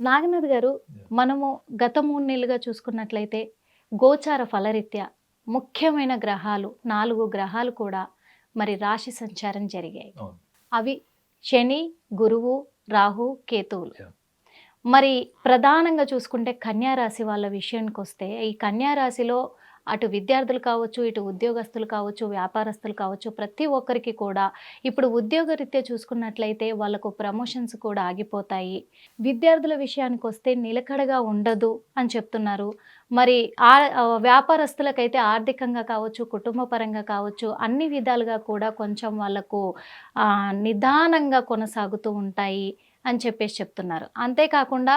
నాగనాథ్ గారు, మనము గత 3 నెలలుగా చూసుకున్నట్లయితే గోచార ఫలరీత్యా ముఖ్యమైన గ్రహాలు 4 గ్రహాలు కూడా మరి రాశి సంచారం జరిగాయి. అవును. అవి శని, గురువు, రాహు, కేతువులు. Yeah. మరి ప్రధానంగా చూసుకుంటే కన్యా రాశి వాళ్ళ విషయానికొస్తే, ఈ కన్యా రాశిలో అటు విద్యార్థులు కావచ్చు, ఇటు ఉద్యోగస్తులు కావచ్చు, వ్యాపారస్తులు కావచ్చు, ప్రతి ఒక్కరికి కూడా ఇప్పుడు ఉద్యోగరీత్యా చూసుకున్నట్లయితే వాళ్ళకు ప్రమోషన్స్ కూడా ఆగిపోతాయి. విద్యార్థుల విషయానికొస్తే నిలకడగా ఉండదు అని చెప్తున్నారు. మరి వ్యాపారస్తులకైతే ఆర్థికంగా కావచ్చు, కుటుంబ పరంగా కావచ్చు, అన్ని విధాలుగా కూడా కొంచెం వాళ్ళకు నిదానంగా కొనసాగుతూ ఉంటాయి అని చెప్పేసి చెప్తున్నారు. అంతేకాకుండా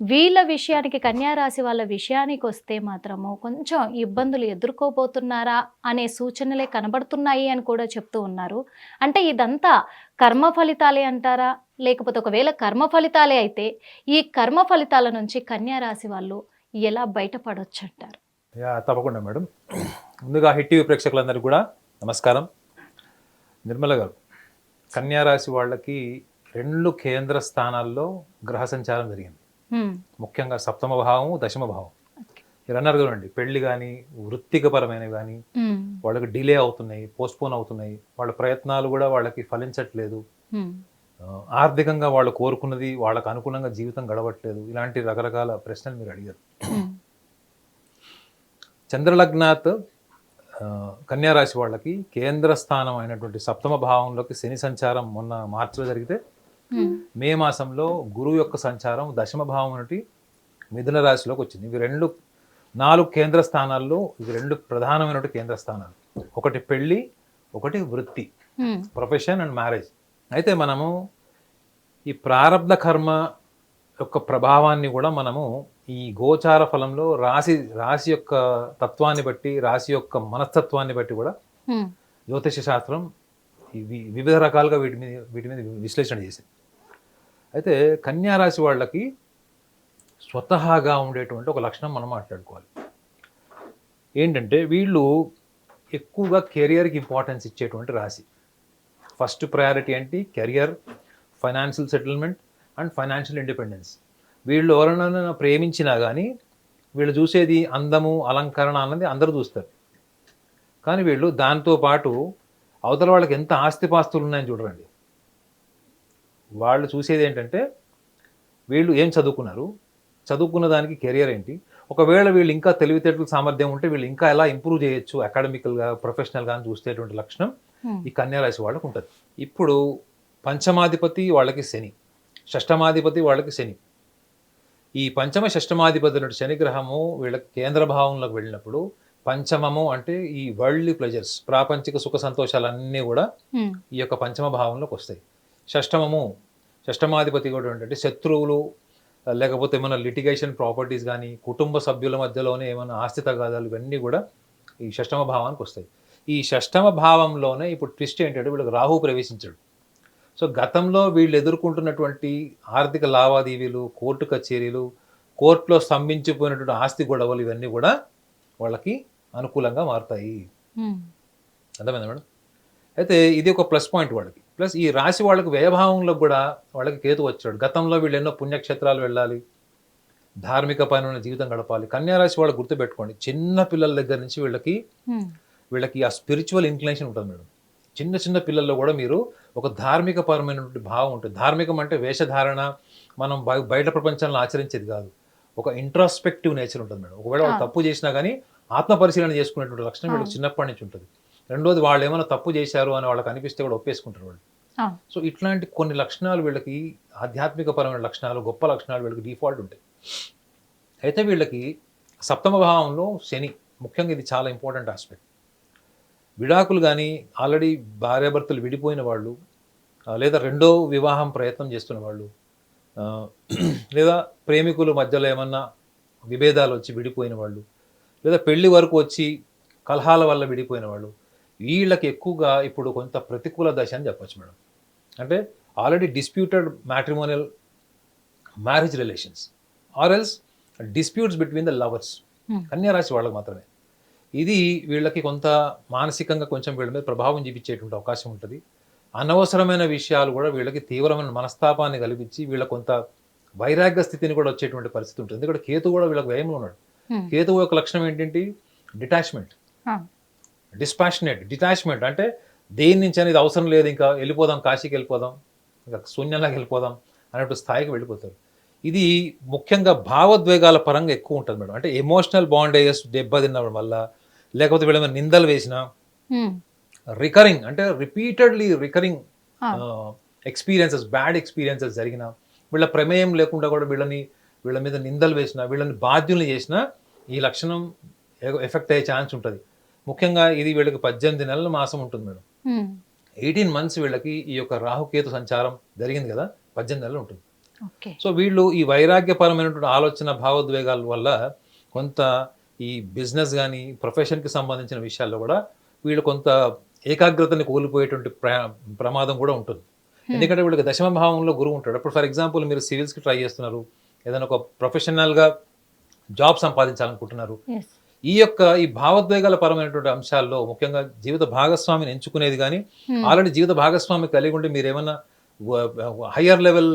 వీళ్ళ విషయానికి, కన్యా రాశి వాళ్ళ విషయానికి వస్తే మాత్రము కొంచెం ఇబ్బందులు ఎదుర్కోబోతున్నారా అనే సూచనలే కనబడుతున్నాయి అని కూడా చెప్తూ ఉన్నారు. అంటే ఇదంతా కర్మ ఫలితాలే అంటారా? లేకపోతే ఒకవేళ కర్మ ఫలితాలే అయితే ఈ కర్మ ఫలితాల నుంచి కన్యా రాశి వాళ్ళు ఎలా బయటపడొచ్చు అంటారు? తప్పకుండా మేడం. ముందుగా హిట్ టీవీ ప్రేక్షకులందరికీ కూడా నమస్కారం. నిర్మల గారు, కన్యా రాశి వాళ్ళకి 2 కేంద్ర స్థానాల్లో గ్రహ సంచారం జరిగింది. ముఖ్యంగా 7వ భావం, 10వ భావం. మీరు అన్నారు కదండి, పెళ్లి కానీ వృత్తికపరమైనవి కానీ వాళ్ళకి డిలే అవుతున్నాయి, పోస్ట్పోన్ అవుతున్నాయి, వాళ్ళ ప్రయత్నాలు కూడా వాళ్ళకి ఫలించట్లేదు, ఆర్థికంగా వాళ్ళు కోరుకున్నది వాళ్ళకు అనుకూలంగా జీవితం గడవట్లేదు, ఇలాంటి రకరకాల ప్రశ్నలు మీరు అడిగారు. చంద్రలగ్నాత్ కన్యా రాశి వాళ్ళకి కేంద్ర స్థానం అయినటువంటి 7వ భావంలోకి శని సంచారం మొన్న మార్చిలో జరిగితే, మే మాసంలో గురువు యొక్క సంచారం 10వ భావం నుండి మిథున రాశిలోకి వచ్చింది. ఇవి 4 కేంద్ర స్థానాల్లో ఇవి 2 ప్రధానమైనటువంటి కేంద్ర స్థానాలు. ఒకటి పెళ్లి, ఒకటి వృత్తి, ప్రొఫెషన్ అండ్ మ్యారేజ్. అయితే మనము ఈ ప్రారబ్ధ కర్మ యొక్క ప్రభావాన్ని కూడా మనము ఈ గోచార ఫలంలో రాశి యొక్క తత్వాన్ని బట్టి, రాశి యొక్క మనస్తత్వాన్ని బట్టి కూడా జ్యోతిష శాస్త్రం వివిధ రకాలుగా వీటి మీద విశ్లేషణ చేసింది. అయితే కన్యా రాశి వాళ్ళకి స్వతహాగా ఉండేటువంటి ఒక లక్షణం మనం మాట్లాడుకోవాలి. ఏంటంటే వీళ్ళు ఎక్కువగా కెరియర్కి ఇంపార్టెన్స్ ఇచ్చేటువంటి రాశి. ఫస్ట్ ప్రయారిటీ ఏంటి? Career, financial settlement and financial independence. వీళ్ళు ఎవరైనా ప్రేమించినా కానీ వీళ్ళు చూసేది అందము, అలంకరణ అన్నది అందరూ చూస్తారు. కానీ వీళ్ళు దాంతోపాటు అవతల వాళ్ళకి ఎంత ఆస్తిపాస్తులు ఉన్నాయని చూడరండి. వాళ్ళు చూసేది ఏంటంటే వీళ్ళు ఏం చదువుకున్నారు, చదువుకున్న దానికి కెరియర్ ఏంటి, ఒకవేళ వీళ్ళు ఇంకా తెలివితేటలు సామర్థ్యం ఉంటే వీళ్ళు ఇంకా ఎలా ఇంప్రూవ్ చేయొచ్చు అకాడమికల్గా, ప్రొఫెషనల్గా అని చూసేటువంటి లక్షణం ఈ కన్యా రాశి వాళ్ళకు ఉంటుంది. ఇప్పుడు పంచమాధిపతి వాళ్ళకి శని, షష్టమాధిపతి వాళ్ళకి శని. ఈ పంచమ షష్టమాధిపతి నుండి శని గ్రహము వీళ్ళకి కేంద్ర భావంలోకి వెళ్ళినప్పుడు, పంచమము అంటే ఈ వరల్డ్లీ ప్లెజర్స్, ప్రాపంచిక సుఖ సంతోషాలన్నీ కూడా ఈ యొక్క పంచమ భావంలోకి వస్తాయి. షష్టమాధిపతి కూడా ఏంటంటే శత్రువులు, లేకపోతే ఏమైనా లిటిగేషన్ ప్రాపర్టీస్ కానీ, కుటుంబ సభ్యుల మధ్యలోనే ఏమైనా ఆస్తి తగాదాలు, ఇవన్నీ కూడా ఈ షష్టమ భావానికి వస్తాయి. ఈ షష్టమ భావంలోనే ఇప్పుడు ట్విస్ట్ ఏంటంటే వీళ్ళకి రాహు ప్రవేశించాడు. సో గతంలో వీళ్ళు ఎదుర్కొంటున్నటువంటి ఆర్థిక లావాదేవీలు, కోర్టు కచేరీలు, కోర్టులో స్తంభించిపోయినటువంటి ఆస్తి గొడవలు, ఇవన్నీ కూడా వాళ్ళకి అనుకూలంగా మారుతాయి. అర్థమైందా మేడం? అయితే ఇది ఒక ప్లస్ పాయింట్ వాళ్ళకి. ప్లస్ ఈ రాశి వాళ్ళకి వ్యయభావంలో కూడా వాళ్ళకి కేతు వచ్చాడు. గతంలో వీళ్ళు ఎన్నో పుణ్యక్షేత్రాలు వెళ్ళాలి, ధార్మిక పైన జీవితం గడపాలి. కన్యా రాశి వాళ్ళు గుర్తుపెట్టుకోండి, చిన్న పిల్లల దగ్గర నుంచి వీళ్ళకి ఆ స్పిరిచువల్ ఇంక్లినేషన్ ఉంటుంది మేడం. చిన్న పిల్లల్లో కూడా మీరు ఒక ధార్మిక పరమైనటువంటి భావం ఉంటుంది. ధార్మికం అంటే వేషధారణ, మనం బయట ప్రపంచంలో ఆచరించేది కాదు, ఒక ఇంట్రాస్పెక్టివ్ నేచర్ ఉంటుంది మేడం. ఒకవేళ వాళ్ళు తప్పు చేసినా కానీ ఆత్మ పరిశీలన చేసుకునేటువంటి లక్షణం వీళ్ళకి చిన్నప్పటి నుంచి ఉంటుంది. రెండోది, వాళ్ళు ఏమైనా తప్పు చేశారు అని వాళ్ళకి అనిపిస్తే కూడా ఒప్పేసుకుంటారు వాళ్ళు. సో ఇట్లాంటి కొన్ని లక్షణాలు వీళ్ళకి, ఆధ్యాత్మిక పరమైన లక్షణాలు, గొప్ప లక్షణాలు వీళ్ళకి డిఫాల్ట్ ఉంటాయి. అయితే వీళ్ళకి 7వ భావంలో శని, ముఖ్యంగా ఇది చాలా ఇంపార్టెంట్ ఆస్పెక్ట్. విడాకులు కానీ, ఆల్రెడీ భార్యాభర్తలు విడిపోయిన వాళ్ళు, లేదా రెండో వివాహం ప్రయత్నం చేస్తున్న వాళ్ళు, లేదా ప్రేమికుల మధ్యలో ఏమన్నా విభేదాలు వచ్చి విడిపోయిన వాళ్ళు, లేదా పెళ్లి వరకు వచ్చి కలహాల వల్ల విడిపోయిన వాళ్ళు, వీళ్ళకి ఎక్కువగా ఇప్పుడు కొంత ప్రతికూల దశ అని చెప్పచ్చు మేడం. అంటే already disputed matrimonial marriage relations or else disputes between the lovers, కన్యా రాశి వాళ్ళకి మాత్రమే. ఇది వీళ్ళకి కొంత మానసికంగా కొంచెం వీళ్ళ మీద ప్రభావం చూపించేటువంటి అవకాశం ఉంటుంది. అనవసరమైన విషయాలు కూడా వీళ్ళకి తీవ్రమైన మనస్తాపాన్ని కల్పించి వీళ్ళ కొంత వైరాగ్య స్థితిని కూడా వచ్చేటువంటి పరిస్థితి ఉంటుంది. ఎందుకంటే కేతు కూడా వీళ్ళకి వ్యయంలో ఉన్నాడు. Hmm. కేతువు యొక్క లక్షణం ఏంటంటే డిటాచ్మెంట్, Ah. డిస్పాషనేట్. డిటాచ్మెంట్ అంటే దేని నుంచి అనేది అవసరం లేదు, ఇంకా వెళ్ళిపోదాం, కాశీకి వెళ్ళిపోదాం, ఇంకా శూన్యంలాగా వెళ్ళిపోదాం అనేటువంటి స్థాయికి వెళ్ళిపోతారు. ఇది ముఖ్యంగా భావోద్వేగాల పరంగా ఎక్కువ ఉంటుంది మేడం. అంటే ఎమోషనల్ బాండేజెస్ దెబ్బతిన్నడం వల్ల, లేకపోతే వీళ్ళ మీద నిందలు వేసిన, Hmm. రికరింగ్ అంటే repeatedly recurring Ah. Experiences, bad experiences జరిగిన, వీళ్ళ ప్రమేయం లేకుండా కూడా వీళ్ళ మీద నిందలు వేసిన, వీళ్ళని బాధ్యుల్ని చేసిన ఈ లక్షణం ఎఫెక్ట్ అయ్యే ఛాన్స్ ఉంటుంది. ముఖ్యంగా ఇది వీళ్ళకి 18 నెలల మాసం ఉంటుంది మేడం. Hmm. 18 months వీళ్ళకి ఈ యొక్క రాహుకేతు సంచారం జరిగింది కదా, 18 నెలలు ఉంటుంది. Okay. సో వీళ్ళు ఈ వైరాగ్యపరమైనటువంటి ఆలోచన భావోద్వేగాల వల్ల కొంత ఈ బిజినెస్ కానీ ప్రొఫెషన్కి సంబంధించిన విషయాల్లో కూడా వీళ్ళు కొంత ఏకాగ్రతని కోల్పోయేటువంటి ప్రమాదం కూడా ఉంటుంది. ఎందుకంటే వీళ్ళకి దశమ భావంలో గురువు ఉంటాడు. ఇప్పుడు ఫర్ ఎగ్జాంపుల్ మీరు సివిల్స్కి ట్రై చేస్తున్నారు, ఏదైనా ఒక ప్రొఫెషనల్గా జాబ్ సంపాదించాలనుకుంటున్నారు. Yes. ఈ భావోద్వేగాల పరమైనటువంటి అంశాల్లో ముఖ్యంగా జీవిత భాగస్వామిని ఎంచుకునేది కానీ, ఆల్రెడీ జీవిత భాగస్వామి కలిగి ఉండి మీరు ఏమైనా హయ్యర్ లెవెల్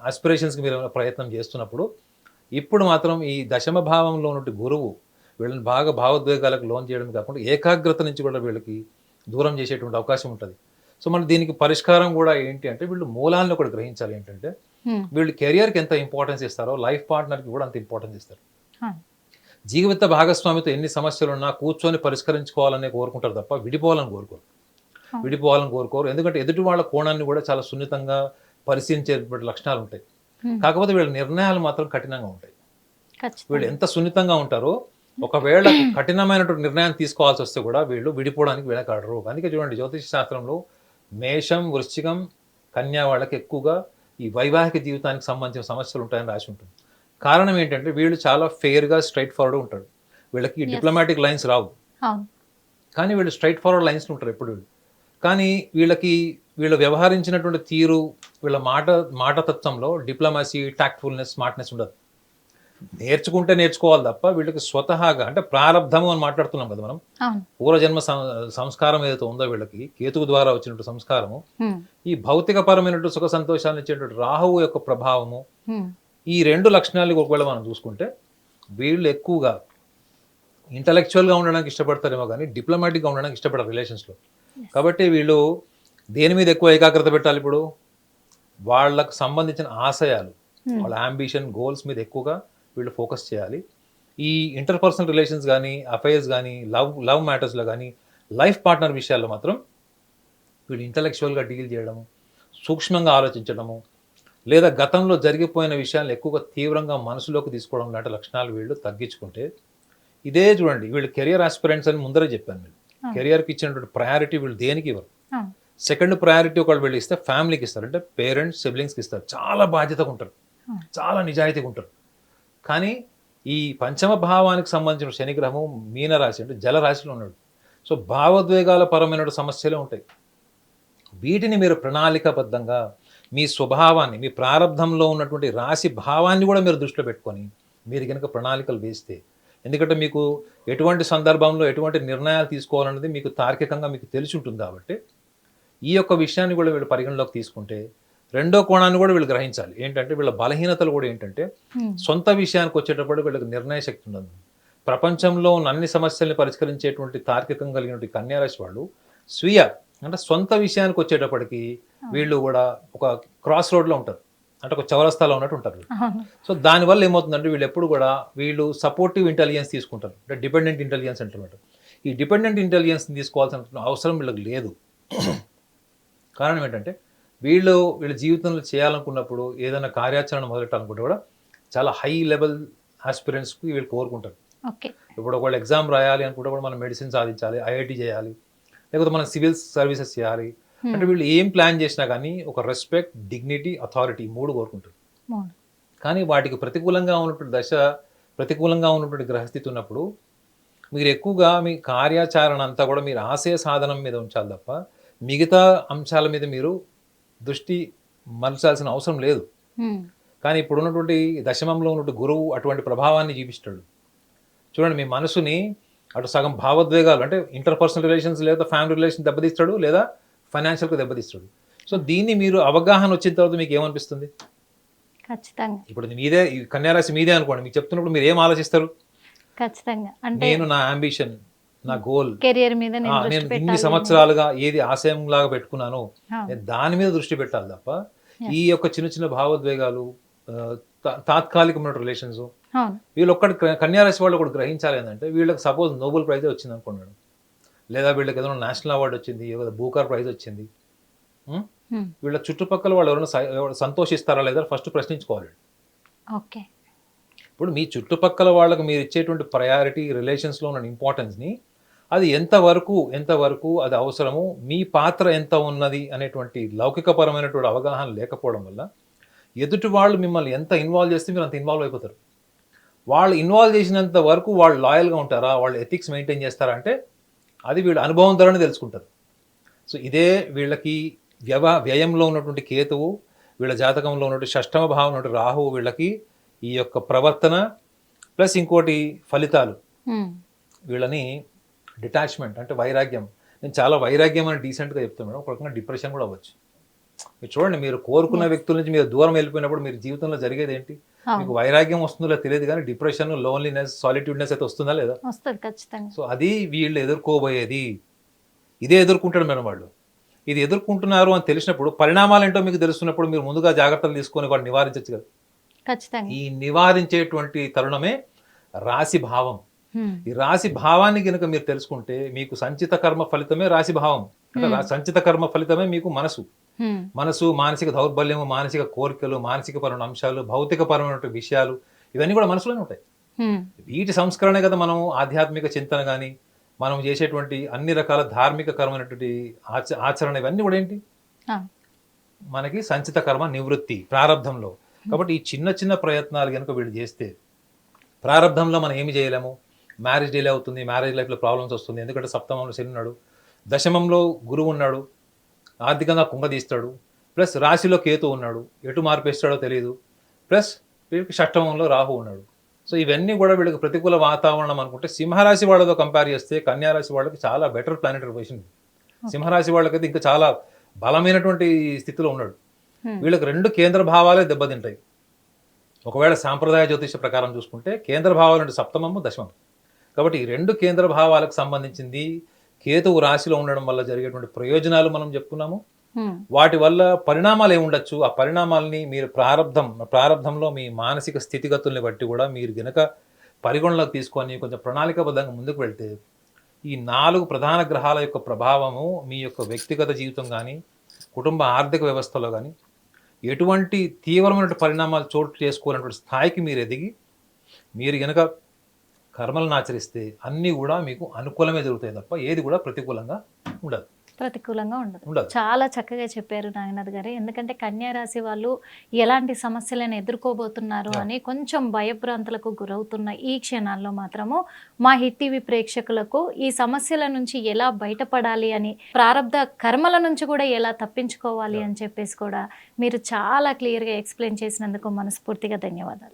ఆస్పిరేషన్స్కి మీరు ఏమైనా ప్రయత్నం చేస్తున్నప్పుడు, ఇప్పుడు మాత్రం ఈ దశమ భావంలో ఉన్నటువంటి గురువు వీళ్ళని బాగా భావోద్వేగాలకు లోన్ చేయడం కాకుండా ఏకాగ్రత నుంచి కూడా వీళ్ళకి దూరం చేసేటువంటి అవకాశం ఉంటుంది. సో మనం దీనికి పరిష్కారం కూడా ఏంటి అంటే, వీళ్ళు మూలాలను కూడా గ్రహించాలి. ఏంటంటే వీళ్ళు కెరియర్కి ఎంత ఇంపార్టెన్స్ ఇస్తారో లైఫ్ పార్ట్నర్కి కూడా అంత ఇంపార్టెన్స్ ఇస్తారు. Ah. జీవిత భాగస్వామితో ఎన్ని సమస్యలు ఉన్నా కూర్చొని పరిష్కరించుకోవాలనే కోరుకుంటారు తప్ప విడిపోవాలని కోరుకోరు. ఎందుకంటే ఎదుటి వాళ్ళ కోణాన్ని కూడా చాలా సున్నితంగా పరిశీలించే లక్షణాలు ఉంటాయి. కాకపోతే వీళ్ళ నిర్ణయాలు మాత్రం కఠినంగా ఉంటాయి. వీళ్ళు ఎంత సున్నితంగా ఉంటారో, ఒకవేళ కఠినమైనటువంటి నిర్ణయాన్ని తీసుకోవాల్సి వస్తే కూడా వీళ్ళు విడిపోవడానికి వెనకాడరు. అందుకే చూడండి, జ్యోతిష శాస్త్రంలో మేషం, వృశ్చికం, కన్యా వాళ్ళకి ఎక్కువగా ఈ వైవాహిక జీవితానికి సంబంధించిన సమస్యలు ఉంటాయని రాసి ఉంటుంది. కారణం ఏంటంటే వీళ్ళు చాలా ఫెయిర్గా స్ట్రైట్ ఫార్వర్డ్ ఉంటారు. వీళ్ళకి డిప్లొమాటిక్ లైన్స్ రావు, కానీ వీళ్ళు స్ట్రైట్ ఫార్వర్డ్ లైన్స్ ఉంటారు ఎప్పుడు వీళ్ళు. కానీ వీళ్ళు వ్యవహరించినటువంటి తీరు, వీళ్ళ మాటతత్వంలో డిప్లొమసీ, టాక్ట్ఫుల్నెస్, స్మార్ట్నెస్ ఉండదు. నేర్చుకోవాలి తప్ప వీళ్ళకి స్వతహాగా, అంటే ప్రారంధము అని మాట్లాడుతున్నాం కదా మనం, పూర్వజన్మ సంస్కారం ఏదైతే ఉందో వీళ్ళకి కేతువు ద్వారా వచ్చినట్టు సంస్కారము, ఈ భౌతిక పరమైనటువంటి సుఖ సంతోషాన్ని ఇచ్చేటువంటి రాహువు యొక్క ప్రభావము, ఈ రెండు లక్షణాలు ఒకవేళ మనం చూసుకుంటే వీళ్ళు ఎక్కువగా ఇంటలెక్చువల్గా ఉండడానికి ఇష్టపడతారేమో కానీ డిప్లొమాటిక్గా ఉండడానికి ఇష్టపడరు రిలేషన్స్లో. కాబట్టి వీళ్ళు దేని మీద ఎక్కువ ఏకాగ్రత పెట్టాలి? ఇప్పుడు వాళ్ళకు సంబంధించిన ఆశయాలు, వాళ్ళ అంబిషన్, గోల్స్ మీద ఎక్కువగా వీళ్ళు ఫోకస్ చేయాలి. ఈ ఇంటర్పర్సనల్ రిలేషన్స్ కానీ, అఫైర్స్ కానీ, లవ్ మ్యాటర్స్లో కానీ, లైఫ్ పార్ట్నర్ విషయాల్లో మాత్రం వీళ్ళు ఇంటలెక్చువల్గా డీల్ చేయడము, సూక్ష్మంగా ఆలోచించడము, లేదా గతంలో జరిగిపోయిన విషయాలను ఎక్కువగా తీవ్రంగా మనసులోకి తీసుకోవడం లాంటి లక్షణాలు వీళ్ళు తగ్గించుకుంటే, ఇదే చూడండి వీళ్ళు కెరియర్ ఆస్పిరెంట్స్ అని ముందరే చెప్పాను. వీళ్ళు కెరియర్కి ఇచ్చినటువంటి ప్రయారిటీ వీళ్ళు దేనికి ఇవ్వరు. సెకండ్ ప్రయారిటీ ఒకళ్ళు వీళ్ళు ఇస్తే ఫ్యామిలీకి ఇస్తారు, అంటే పేరెంట్స్, సిబ్లింగ్స్కి ఇస్తారు. చాలా బాధ్యతగా ఉంటారు, చాలా నిజాయితీగా ఉంటారు. కానీ ఈ పంచమ భావానికి సంబంధించిన శనిగ్రహము మీనరాశి, అంటే జలరాశిలో ఉన్నాడు. సో భావోద్వేగాల పరమైన సమస్యలే ఉంటాయి. వీటిని మీరు ప్రణాళికాబద్ధంగా మీ స్వభావాన్ని, మీ ప్రారంధంలో ఉన్నటువంటి రాశి భావాన్ని కూడా మీరు దృష్టిలో పెట్టుకొని మీరు కనుక ప్రణాళికలు వేస్తే, ఎందుకంటే మీకు ఎటువంటి సందర్భంలో ఎటువంటి నిర్ణయాలు తీసుకోవాలన్నది మీకు తార్కికంగా మీకు తెలిసి ఉంటుంది. కాబట్టి ఈ యొక్క విషయాన్ని కూడా వీళ్ళు పరిగణలోకి తీసుకుంటే, రెండో కోణాన్ని కూడా వీళ్ళు గ్రహించాలి. ఏంటంటే వీళ్ళ బలహీనతలు కూడా ఏంటంటే, సొంత విషయానికి వచ్చేటప్పుడు వీళ్ళకి నిర్ణయ శక్తి ఉండదు. ప్రపంచంలో ఉన్న అన్ని సమస్యల్ని పరిష్కరించేటువంటి తార్కికం కలిగినటువంటి కన్యారాశి వాళ్ళు స్వీయ, అంటే సొంత విషయానికి వచ్చేటప్పటికి వీళ్ళు కూడా ఒక క్రాస్ రోడ్లో ఉంటారు, అంటే ఒక చౌరస్తాలో ఉన్నట్టు ఉంటారు. సో దానివల్ల ఏమవుతుందంటే వీళ్ళు సపోర్టివ్ ఇంటెలిజెన్స్ తీసుకుంటారు, అంటే డిపెండెంట్ ఇంటెలిజెన్స్ అంటున్నట్టు. ఈ డిపెండెంట్ ఇంటెలిజెన్స్ని తీసుకోవాల్సిన అవసరం వీళ్ళకి లేదు. కారణం ఏంటంటే వీళ్ళ జీవితంలో చేయాలనుకున్నప్పుడు, ఏదైనా కార్యాచరణ మొదలెట్టాలనుకుంటే కూడా చాలా హై లెవెల్ ఆస్పిరెంట్స్కి వీళ్ళు కోరుకుంటారు. ఇప్పుడు ఒకవేళ ఎగ్జామ్ రాయాలి అనుకుంటే కూడా మనం మెడిసిన్ సాధించాలి, ఐఐటి చేయాలి, లేకపోతే మనం సివిల్ సర్వీసెస్ చేయాలి. అంటే వీళ్ళు ఏం ప్లాన్ చేసినా కానీ ఒక రెస్పెక్ట్, డిగ్నిటీ, అథారిటీ మూడు కోరుకుంటారు. కానీ వాటికి ప్రతికూలంగా ఉన్నటువంటి దశ, ప్రతికూలంగా ఉన్నటువంటి గ్రహస్థితి ఉన్నప్పుడు మీరు ఎక్కువగా మీ కార్యాచరణ అంతా కూడా మీరు ఆశయ సాధనం మీద ఉంచాలి తప్ప మిగతా అంశాల మీద మీరు దృష్టి మలచాల్సిన అవసరం లేదు. కానీ ఇప్పుడు ఉన్నటువంటి దశమంలో ఉన్నటువంటి గురువు అటువంటి ప్రభావాన్ని చూపిస్తాడు. చూడండి, మీ మనసుని అటు సగం భావోద్వేగాలు, అంటే ఇంటర్పర్సనల్ రిలేషన్స్ లేదా ఫ్యామిలీ రిలేషన్ దెబ్బతీస్తాడు, లేదా ఫైనాన్షియల్గా దెబ్బతీస్తాడు. సో దీన్ని మీరు అవగాహన వచ్చిన తర్వాత మీకు ఏమనిపిస్తుంది? ఖచ్చితంగా. ఇప్పుడు మీదే ఈ కన్యారాశి మీదే అనుకోండి, మీకు చెప్తున్నప్పుడు మీరు ఏం ఆలోచిస్తారు? ఖచ్చితంగా. అంటే నేను నా అంబిషన్, నా గోల్, కెరియర్ మీద నేను నేను దృష్టి ఇన్ని పెట్టాలి అనేది. సంవత్సరాలుగా ఏది ఆశయంలాగా పెట్టుకున్నానో అవును. నేను దాని మీద దృష్టి పెట్టాలి తప్ప ఈ Yes. యొక్క చిన్న చిన్న భావోద్వేగాలు, తాత్కాలికమైన రిలేషన్స్, అవును. వీళ్ళు ఒక్కటి కన్యారాశి వాళ్ళు కూడా గ్రహించాలి ఏంటంటే, వీళ్ళకి సపోజ్ నోబెల్ ప్రైజ్ వచ్చింది అనుకున్నాడు, లేదా వీళ్ళకి ఏదైనా నేషనల్ అవార్డు వచ్చింది, ఏదో బూకర్ ప్రైజ్ వచ్చింది, ఉం? హ్మ్. వీళ్ళ చుట్టుపక్కల వాళ్ళు ఎవరైనా సంతోషిస్తారా లేదా ఫస్ట్ ప్రశ్నించుకోవాలి. ఓకే. ఇప్పుడు మీ చుట్టుపక్కల వాళ్ళకి మీరు ఇచ్చేటువంటి ప్రయారిటీ, రిలేషన్స్లో ఉన్న ఇంపార్టెన్స్ని, అది ఎంతవరకు అది అవసరము, మీ పాత్ర ఎంత ఉన్నది అనేటువంటి లౌకికపరమైనటువంటి అవగాహన లేకపోవడం వల్ల ఎదుటి వాళ్ళు మిమ్మల్ని ఎంత ఇన్వాల్వ్ చేస్తే మీరు అంత ఇన్వాల్వ్ అయిపోతారు. వాళ్ళు ఇన్వాల్వ్ చేసినంత వరకు వాళ్ళు లాయల్గా ఉంటారా, వాళ్ళు ఎథిక్స్ మెయింటైన్ చేస్తారా అంటే అది వీళ్ళ అనుభవం ద్వారానే తెలుసుకుంటారు. సో ఇదే వీళ్ళకి వ్యయంలో ఉన్నటువంటి కేతువు, వీళ్ళ జాతకంలో ఉన్నటువంటి షష్టమ భావం ఉన్నటువంటి రాహువు వీళ్ళకి ఈ యొక్క ప్రవర్తన ప్లస్ ఇంకోటి ఫలితాలు హ్మ్. వీళ్ళని డిటాచ్మెంట్ అంటే వైరాగ్యం. నేను చాలా వైరాగ్యం అని డీసెంట్గా చెప్తాను మేడం, ఒక రకంగా డిప్రెషన్ కూడా అవ్వచ్చు. మీరు చూడండి, మీరు కోరుకున్న వ్యక్తుల నుంచి మీరు దూరం వెళ్ళిపోయినప్పుడు మీరు జీవితంలో జరిగేది ఏంటి? మీకు అవును. వైరాగ్యం వస్తుందో తెలియదు, కానీ డిప్రెషన్, లోన్లీనెస్, సాలిట్యూడ్నెస్ అయితే వస్తుందా లేదా? వస్తుంది ఖచ్చితంగా. సో అది వీళ్ళు ఎదుర్కోబోయేది. ఇదే ఎదుర్కొంటాడు మేడం వాళ్ళు. ఇది ఎదుర్కొంటున్నారు అని తెలిసినప్పుడు, పరిణామాలు ఏంటో మీకు తెలుస్తున్నప్పుడు మీరు ముందుగా జాగ్రత్తలు తీసుకొని వాటిని నివారించచ్చు కదా. ఖచ్చితంగా. ఈ నివారించేటువంటి తరుణమే రాశి భావం. హ్మ్. ఈ రాశి భావాన్ని కనుక మీరు తెలుసుకుంటే మీకు సంచిత కర్మ ఫలితమే రాశి భావం. అంటే సంచిత కర్మ ఫలితమే మీకు మనసు. హ్మ్. మనసు, మానసిక దౌర్బల్యము, మానసిక కోరికలు, మానసిక పరమైన అంశాలు, భౌతిక పరమైన విషయాలు, ఇవన్నీ కూడా మనసులోనే ఉంటాయి. హ్మ్. వీటి సంస్కరణే కదా మనం ఆధ్యాత్మిక చింతన కానీ, మనం చేసేటువంటి అన్ని రకాల ధార్మిక కర్మైనటువంటి ఆచరణ, ఇవన్నీ కూడా ఏంటి ఆ. మనకి సంచిత కర్మ నివృత్తి ప్రారంధంలో. కాబట్టి ఈ చిన్న చిన్న ప్రయత్నాలు కనుక వీళ్ళు చేస్తే, ప్రారంధంలో మనం ఏమి చేయలేము. మ్యారేజ్ డిలే అవుతుంది, మ్యారేజ్ లైఫ్లో ప్రాబ్లమ్స్ వస్తుంది, ఎందుకంటే సప్తమంలో శని ఉన్నాడు, దశమంలో గురువు ఉన్నాడు, ఆర్థికంగా కుంగదీస్తాడు, ప్లస్ రాశిలో కేతు ఉన్నాడు, ఎటు మార్పేస్తాడో తెలియదు, ప్లస్ వీళ్ళకి షష్టమంలో రాహు ఉన్నాడు. సో ఇవన్నీ కూడా వీళ్ళకి ప్రతికూల వాతావరణం అనుకుంటే, సింహరాశి వాళ్ళతో కంపేర్ చేస్తే కన్యారాశి వాళ్ళకి చాలా బెటర్ ప్లానెటరీ పొజిషన్. సింహరాశి వాళ్ళకైతే ఇంకా చాలా బలమైనటువంటి స్థితిలో ఉన్నాడు. వీళ్ళకి 2 కేంద్ర భావాలే దెబ్బతింటాయి. ఒకవేళ సాంప్రదాయ జ్యోతిష ప్రకారం చూసుకుంటే కేంద్ర భావాలు అంటే సప్తమము, దశమం. కాబట్టి ఈ 2 కేంద్ర భావాలకు సంబంధించింది కేతువు రాశిలో ఉండడం వల్ల జరిగేటువంటి ప్రయోజనాలు మనం చెప్పుకున్నాము. వాటి వల్ల పరిణామాలు ఏముండొచ్చు, ఆ పరిణామాలని మీరు ప్రారంధంలో మీ మానసిక స్థితిగతుల్ని బట్టి కూడా మీరు గనక పరిగణలోకి తీసుకొని కొంచెం ప్రణాళికాబద్ధంగా ముందుకు వెళ్తే, ఈ 4 ప్రధాన గ్రహాల యొక్క ప్రభావము మీ యొక్క వ్యక్తిగత జీవితం కానీ, కుటుంబ ఆర్థిక వ్యవస్థలో కానీ ఎటువంటి తీవ్రమైన పరిణామాలు చోటు చేసుకోవాలన్నటువంటి స్థాయికి మీరు ఎదిగి, మీరు గనక కర్మలను ఆచరిస్తే అన్నీ కూడా మీకు అనుకూలమే జరుగుతాయి తప్ప ఏది కూడా ప్రతికూలంగా ఉండదు. ప్రతికూలంగా ఉండదు. చాలా చక్కగా చెప్పారు నాగనాథ్ గారు. ఎందుకంటే కన్యా రాశి వాళ్ళు ఎలాంటి సమస్యలను ఎదుర్కోబోతున్నారు అని కొంచెం భయభ్రాంతులకు గురవుతున్న ఈ క్షణాల్లో మాత్రము మా హిట్ టీవీ ప్రేక్షకులకు ఈ సమస్యల నుంచి ఎలా బయటపడాలి అని, ప్రారంధ కర్మల నుంచి కూడా ఎలా తప్పించుకోవాలి అని చెప్పేసి కూడా మీరు చాలా క్లియర్గా ఎక్స్ప్లెయిన్ చేసినందుకు మనస్ఫూర్తిగా ధన్యవాదాలు.